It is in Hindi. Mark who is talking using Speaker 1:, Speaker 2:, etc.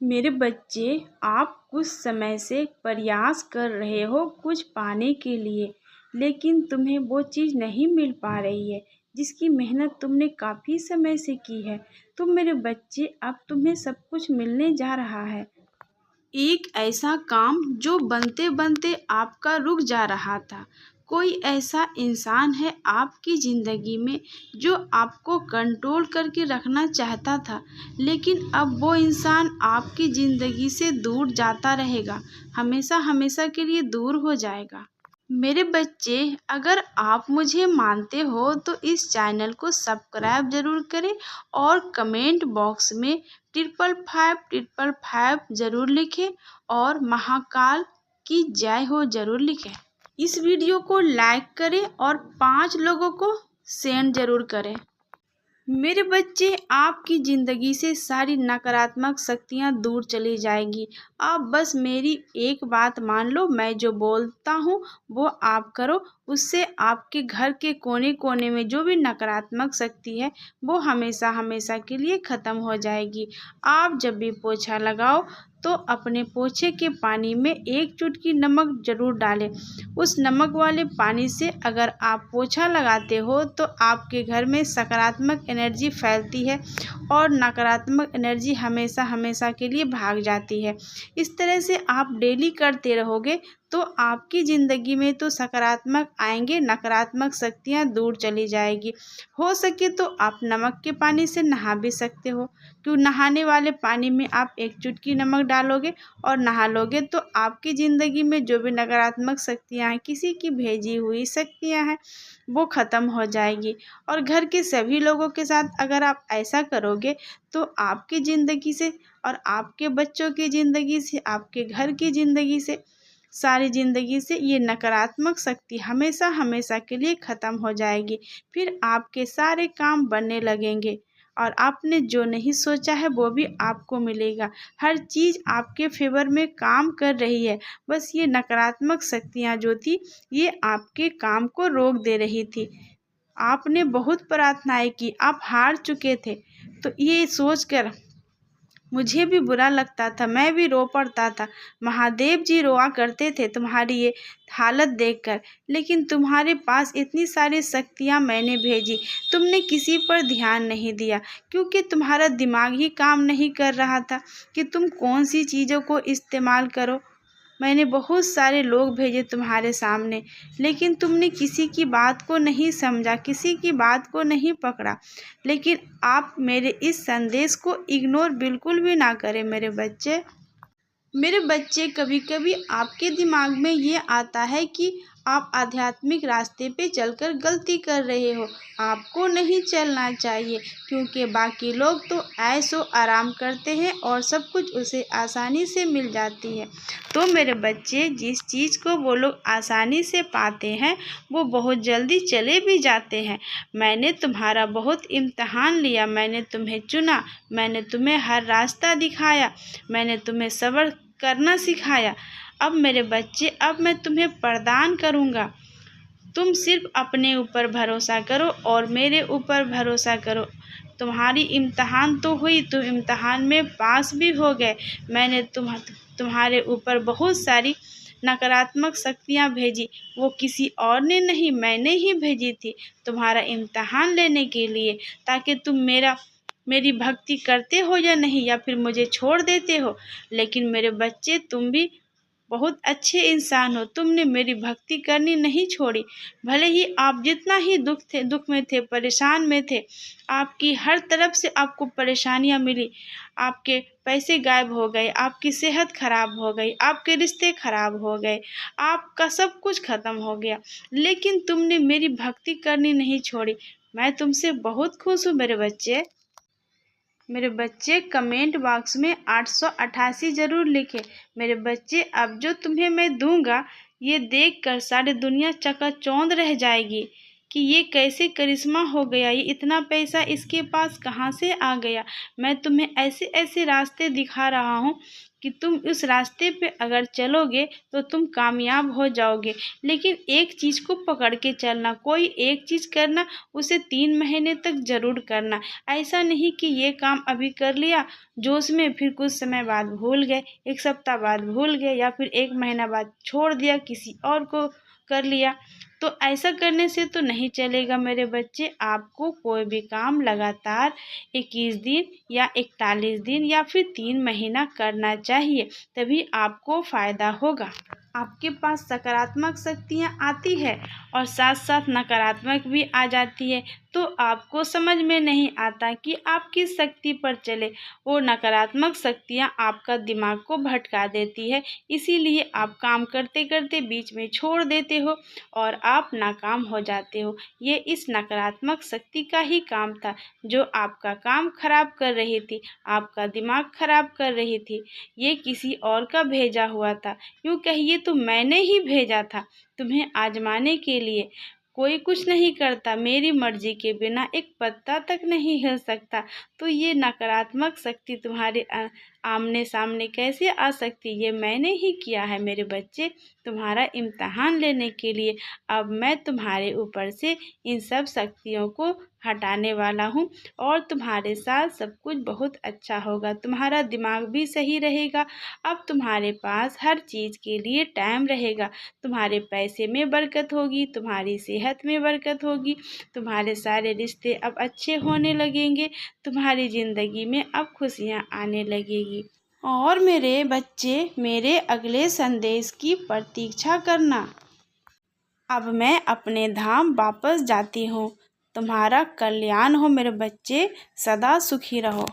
Speaker 1: मेरे बच्चे, आप कुछ समय से प्रयास कर रहे हो कुछ पाने के लिए, लेकिन तुम्हें वो चीज़ नहीं मिल पा रही है जिसकी मेहनत तुमने काफ़ी समय से की है। तो मेरे बच्चे, अब तुम्हें सब कुछ मिलने जा रहा है। एक ऐसा काम जो बनते बनते आपका रुक जा रहा था। कोई ऐसा इंसान है आपकी ज़िंदगी में जो आपको कंट्रोल करके रखना चाहता था, लेकिन अब वो इंसान आपकी ज़िंदगी से दूर जाता रहेगा, हमेशा हमेशा के लिए दूर हो जाएगा। मेरे बच्चे, अगर आप मुझे मानते हो तो इस चैनल को सब्सक्राइब ज़रूर करें और कमेंट बॉक्स में 555 ज़रूर लिखें और महाकाल की जय हो ज़रूर लिखें। इस वीडियो को लाइक करें और 5 लोगों को शेयर ज़रूर करें। मेरे बच्चे, आपकी ज़िंदगी से सारी नकारात्मक शक्तियाँ दूर चली जाएंगी। आप बस मेरी एक बात मान लो, मैं जो बोलता हूँ वो आप करो, उससे आपके घर के कोने कोने में जो भी नकारात्मक शक्ति है वो हमेशा हमेशा के लिए ख़त्म हो जाएगी। आप जब भी पोछा लगाओ तो अपने पोछे के पानी में 1 चुटकी नमक ज़रूर डालें। उस नमक वाले पानी से अगर आप पोछा लगाते हो तो आपके घर में सकारात्मक एनर्जी फैलती है और नकारात्मक एनर्जी हमेशा हमेशा के लिए भाग जाती है। इस तरह से आप डेली करते रहोगे तो आपकी ज़िंदगी में तो सकारात्मक आएंगे, नकारात्मक शक्तियाँ दूर चली जाएगी। हो सके तो आप नमक के पानी से नहा भी सकते हो। क्यों, नहाने वाले पानी में आप 1 चुटकी नमक डालोगे और नहा लोगे तो आपकी ज़िंदगी में जो भी नकारात्मक शक्तियाँ हैं, किसी की भेजी हुई शक्तियाँ हैं, वो ख़त्म हो जाएगी। और घर के सभी लोगों के साथ अगर आप ऐसा करोगे तो आपकी ज़िंदगी से और आपके बच्चों की ज़िंदगी से, आपके घर की ज़िंदगी से, सारी ज़िंदगी से ये नकारात्मक शक्ति हमेशा हमेशा के लिए ख़त्म हो जाएगी। फिर आपके सारे काम बनने लगेंगे और आपने जो नहीं सोचा है वो भी आपको मिलेगा। हर चीज़ आपके फेवर में काम कर रही है। बस ये नकारात्मक शक्तियाँ जो थी ये आपके काम को रोक दे रही थी। आपने बहुत प्रार्थनाएं की, आप हार चुके थे। तो ये सोचकर मुझे भी बुरा लगता था, मैं भी रो पड़ता था। महादेव जी रोआ करते थे तुम्हारी ये हालत देखकर, लेकिन तुम्हारे पास इतनी सारी शक्तियाँ मैंने भेजी, तुमने किसी पर ध्यान नहीं दिया क्योंकि तुम्हारा दिमाग ही काम नहीं कर रहा था कि तुम कौन सी चीज़ों को इस्तेमाल करो। मैंने बहुत सारे लोग भेजे तुम्हारे सामने, लेकिन तुमने किसी की बात को नहीं समझा, किसी की बात को नहीं पकड़ा। लेकिन आप मेरे इस संदेश को इग्नोर बिल्कुल भी ना करें मेरे बच्चे। मेरे बच्चे, कभी कभी आपके दिमाग में ये आता है कि आप आध्यात्मिक रास्ते पे चलकर गलती कर रहे हो, आपको नहीं चलना चाहिए क्योंकि बाकी लोग तो ऐशो आराम करते हैं और सब कुछ उसे आसानी से मिल जाती है। तो मेरे बच्चे, जिस चीज़ को वो लोग आसानी से पाते हैं वो बहुत जल्दी चले भी जाते हैं। मैंने तुम्हारा बहुत इम्तहान लिया, मैंने तुम्हें चुना, मैंने तुम्हें हर रास्ता दिखाया, मैंने तुम्हें सब्र करना सिखाया। अब मेरे बच्चे, अब मैं तुम्हें प्रदान करूँगा। तुम सिर्फ अपने ऊपर भरोसा करो और मेरे ऊपर भरोसा करो। तुम्हारी इम्तहान तो हुई, तुम इम्तहान में पास भी हो गए। मैंने तुम्हारे ऊपर बहुत सारी नकारात्मक शक्तियाँ भेजी, वो किसी और ने नहीं, मैंने ही भेजी थी तुम्हारा इम्तहान लेने के लिए, ताकि तुम मेरी भक्ति करते हो या नहीं, या फिर मुझे छोड़ देते हो। लेकिन मेरे बच्चे, तुम भी बहुत अच्छे इंसान हो, तुमने मेरी भक्ति करनी नहीं छोड़ी। भले ही आप जितना ही दुख में थे, परेशान में थे, आपकी हर तरफ से आपको परेशानियां मिली, आपके पैसे गायब हो गए, आपकी सेहत खराब हो गई, आपके रिश्ते खराब हो गए, आपका सब कुछ खत्म हो गया, लेकिन तुमने मेरी भक्ति करनी नहीं छोड़ी। मैं तुमसे बहुत खुश हूँ मेरे बच्चे। मेरे बच्चे, कमेंट बॉक्स में 888 ज़रूर लिखें। मेरे बच्चे, अब जो तुम्हें मैं दूंगा ये देखकर सारी दुनिया चकाचौंध रह जाएगी कि ये कैसे करिश्मा हो गया, ये इतना पैसा इसके पास कहाँ से आ गया। मैं तुम्हें ऐसे ऐसे रास्ते दिखा रहा हूँ कि तुम उस रास्ते पे अगर चलोगे तो तुम कामयाब हो जाओगे, लेकिन एक चीज़ को पकड़ के चलना। कोई एक चीज़ करना, उसे 3 महीने तक ज़रूर करना। ऐसा नहीं कि ये काम अभी कर लिया जोश में, फिर कुछ समय बाद भूल गए, 1 सप्ताह बाद भूल गए, या फिर 1 महीना बाद छोड़ दिया, किसी और को कर लिया। तो ऐसा करने से तो नहीं चलेगा मेरे बच्चे। आपको कोई भी काम लगातार 21 दिन या 41 दिन या फिर 3 महीना करना चाहिए, तभी आपको फ़ायदा होगा। आपके पास सकारात्मक शक्तियाँ आती है और साथ साथ नकारात्मक भी आ जाती है, तो आपको समझ में नहीं आता कि आप किस शक्ति पर चले। वो नकारात्मक शक्तियाँ आपका दिमाग को भटका देती है, इसीलिए आप काम करते करते बीच में छोड़ देते हो और आप नाकाम हो जाते हो। ये इस नकारात्मक शक्ति का ही काम था, जो आपका काम खराब कर रही थी, आपका दिमाग खराब कर रही थी। ये किसी और का भेजा हुआ था, यूँ कहिए तो मैंने ही भेजा था तुम्हें आजमाने के लिए। कोई कुछ नहीं करता, मेरी मर्जी के बिना एक पत्ता तक नहीं हिल सकता। तो ये नकारात्मक शक्ति तुम्हारे आमने सामने कैसे आ सकती? ये मैंने ही किया है मेरे बच्चे, तुम्हारा इम्तहान लेने के लिए। अब मैं तुम्हारे ऊपर से इन सब शक्तियों को हटाने वाला हूँ और तुम्हारे साथ सब कुछ बहुत अच्छा होगा। तुम्हारा दिमाग भी सही रहेगा। अब तुम्हारे पास हर चीज़ के लिए टाइम रहेगा। तुम्हारे पैसे में बरकत होगी, तुम्हारी सेहत में बरकत होगी, तुम्हारे सारे रिश्ते अब अच्छे होने लगेंगे, तुम्हारी ज़िंदगी में अब खुशियाँ आने लगेगी। और मेरे बच्चे, मेरे अगले संदेश की प्रतीक्षा करना। अब मैं अपने धाम वापस जाती हूँ। तुम्हारा कल्याण हो मेरे बच्चे, सदा सुखी रहो।